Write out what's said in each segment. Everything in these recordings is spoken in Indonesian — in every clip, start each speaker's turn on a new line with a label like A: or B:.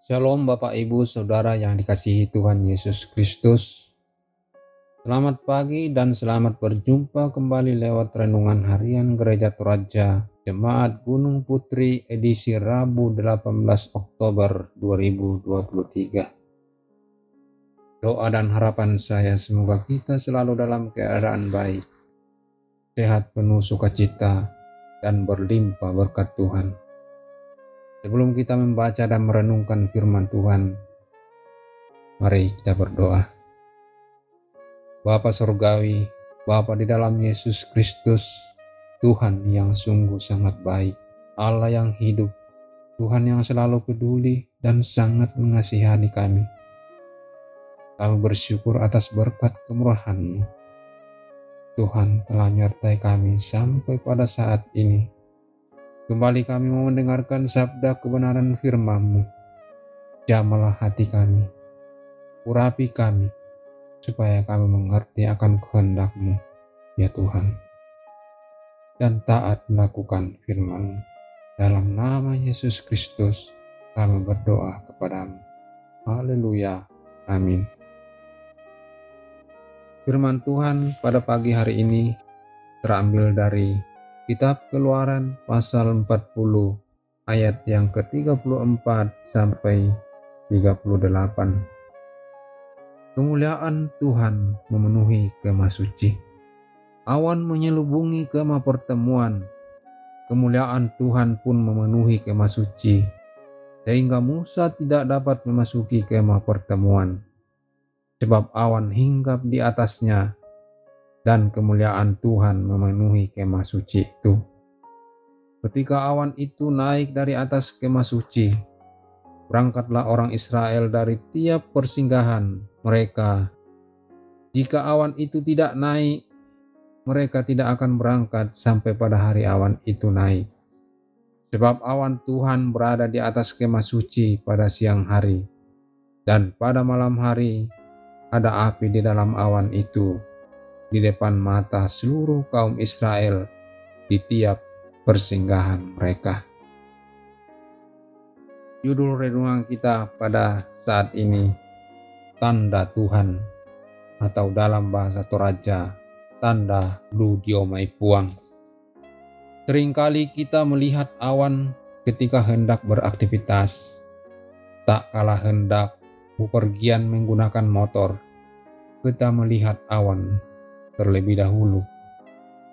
A: Shalom Bapak Ibu Saudara yang dikasihi Tuhan Yesus Kristus. Selamat pagi dan selamat berjumpa kembali lewat renungan harian Gereja Toraja Jemaat Gunung Putri edisi Rabu 18 Oktober 2023. Doa dan harapan saya semoga kita selalu dalam keadaan baik, sehat penuh sukacita, dan berlimpah berkat Tuhan. Sebelum kita membaca dan merenungkan firman Tuhan, mari kita berdoa. Bapa Surgawi, Bapa di dalam Yesus Kristus, Tuhan yang sungguh sangat baik, Allah yang hidup, Tuhan yang selalu peduli dan sangat mengasihani kami. Kami bersyukur atas berkat kemurahan-Mu. Tuhan telah menyertai kami sampai pada saat ini. Kembali kami mau mendengarkan sabda kebenaran firman-Mu. Jamalah hati kami, urapi kami, supaya kami mengerti akan kehendak-Mu, ya Tuhan, dan taat melakukan firman-Mu. Dalam nama Yesus Kristus, kami berdoa kepadamu. Haleluya. Amin. Firman Tuhan pada pagi hari ini terambil dari Kitab Keluaran pasal 40 ayat yang ke-34 sampai 38. Kemuliaan Tuhan memenuhi kemah suci. Awan menyelubungi kemah pertemuan. Kemuliaan Tuhan pun memenuhi kemah suci, sehingga Musa tidak dapat memasuki kemah pertemuan, sebab awan hinggap di atasnya, dan kemuliaan Tuhan memenuhi kemah suci itu. Ketika awan itu naik dari atas kemah suci, berangkatlah orang Israel dari tiap persinggahan mereka. Jika awan itu tidak naik, mereka tidak akan berangkat sampai pada hari awan itu naik. Sebab awan Tuhan berada di atas kemah suci pada siang hari, dan pada malam hari ada api di dalam awan itu, di depan mata seluruh kaum Israel di tiap persinggahan mereka. Judul renungan kita pada saat ini, Tanda Tuhan, atau dalam bahasa Toraja, Tanda Lu Diomai Puang. Seringkali kita melihat awan ketika hendak beraktivitas, tak kalah hendak bepergian menggunakan motor, kita melihat awan terlebih dahulu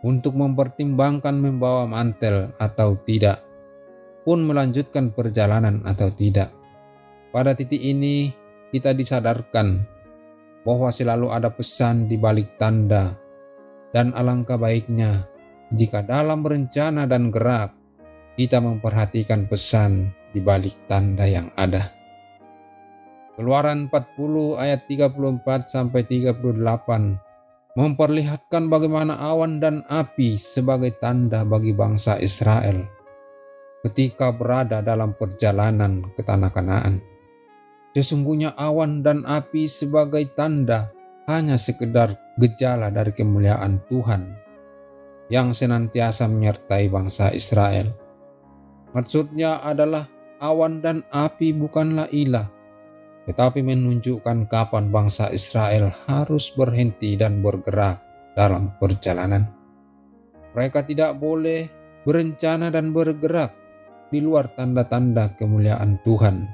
A: untuk mempertimbangkan membawa mantel atau tidak, pun melanjutkan perjalanan atau tidak. Pada titik ini kita disadarkan bahwa selalu ada pesan di balik tanda, dan alangkah baiknya jika dalam berencana dan gerak kita memperhatikan pesan di balik tanda yang ada. Keluaran 40 ayat 34 sampai 38 memperlihatkan bagaimana awan dan api sebagai tanda bagi bangsa Israel ketika berada dalam perjalanan ke tanah Kanaan. Sesungguhnya awan dan api sebagai tanda hanya sekedar gejala dari kemuliaan Tuhan yang senantiasa menyertai bangsa Israel. Maksudnya adalah awan dan api bukanlah ilah, tetapi menunjukkan kapan bangsa Israel harus berhenti dan bergerak dalam perjalanan. Mereka tidak boleh berencana dan bergerak di luar tanda-tanda kemuliaan Tuhan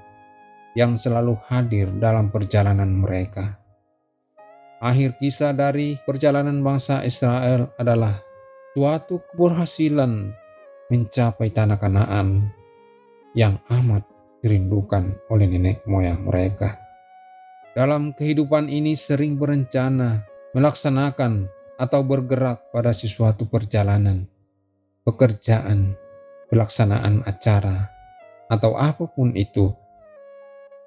A: yang selalu hadir dalam perjalanan mereka. Akhir kisah dari perjalanan bangsa Israel adalah suatu keberhasilan mencapai tanah Kanaan yang amat dirindukan oleh nenek moyang mereka. Dalam kehidupan ini sering berencana, melaksanakan, atau bergerak pada sesuatu perjalanan, pekerjaan, pelaksanaan acara, atau apapun itu.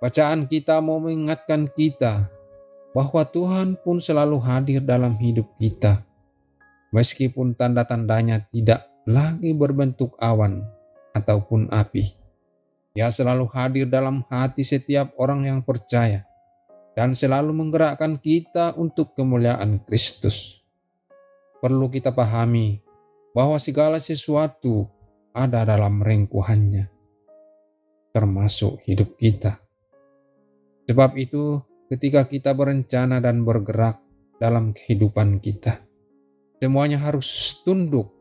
A: Bacaan kita mau mengingatkan kita bahwa Tuhan pun selalu hadir dalam hidup kita, meskipun tanda-tandanya tidak lagi berbentuk awan ataupun api. Dia selalu hadir dalam hati setiap orang yang percaya dan selalu menggerakkan kita untuk kemuliaan Kristus. Perlu kita pahami bahwa segala sesuatu ada dalam rengkuhannya, termasuk hidup kita. Sebab itu, ketika kita berencana dan bergerak dalam kehidupan kita, semuanya harus tunduk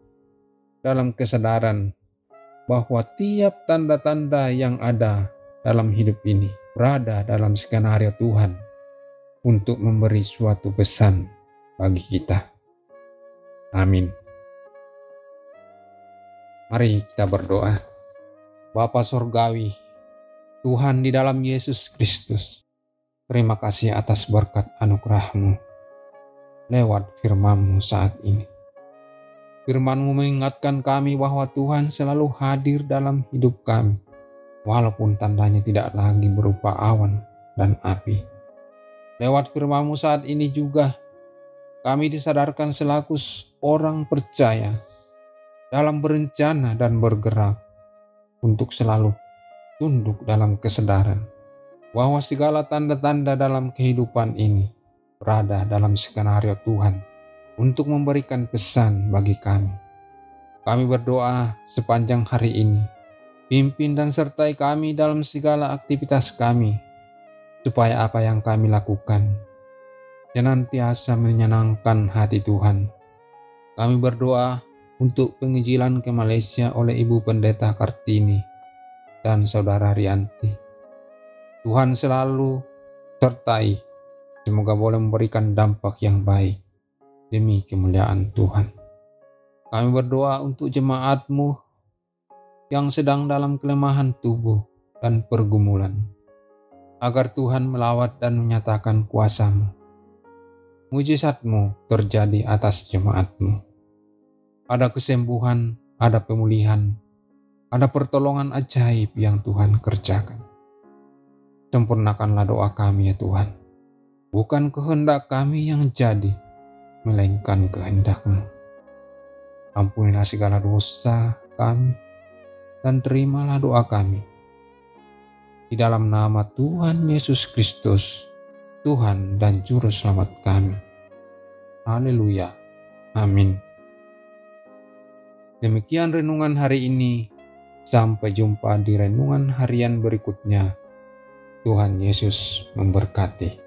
A: dalam kesadaran bahwa tiap tanda-tanda yang ada dalam hidup ini berada dalam skenario Tuhan untuk memberi suatu pesan bagi kita. Amin. Mari kita berdoa. Bapa Sorgawi, Tuhan di dalam Yesus Kristus, terima kasih atas berkat anugerah-Mu lewat firman-Mu saat ini. Firman-Mu mengingatkan kami bahwa Tuhan selalu hadir dalam hidup kami, walaupun tandanya tidak lagi berupa awan dan api. Lewat firman-Mu saat ini juga, kami disadarkan selaku orang percaya dalam berencana dan bergerak untuk selalu tunduk dalam kesadaran bahwa segala tanda-tanda dalam kehidupan ini berada dalam skenario Tuhan untuk memberikan pesan bagi kami. Kami berdoa sepanjang hari ini, pimpin dan sertai kami dalam segala aktivitas kami, supaya apa yang kami lakukan senantiasa menyenangkan hati Tuhan. Kami berdoa untuk penginjilan ke Malaysia oleh Ibu Pendeta Kartini dan Saudara Rianti. Tuhan selalu sertai, semoga boleh memberikan dampak yang baik demi kemuliaan Tuhan. Kami berdoa untuk jemaat-Mu yang sedang dalam kelemahan tubuh dan pergumulan, agar Tuhan melawat dan menyatakan kuasa-Mu. Mujizat-Mu terjadi atas jemaat-Mu. Ada kesembuhan, ada pemulihan, ada pertolongan ajaib yang Tuhan kerjakan. Sempurnakanlah doa kami ya Tuhan. Bukan kehendak kami yang jadi, melainkan kehendak-Mu. Ampunilah segala dosa kami, dan terimalah doa kami. Di dalam nama Tuhan Yesus Kristus, Tuhan dan Juru Selamat kami. Haleluya. Amin. Demikian renungan hari ini. Sampai jumpa di renungan harian berikutnya. Tuhan Yesus memberkati.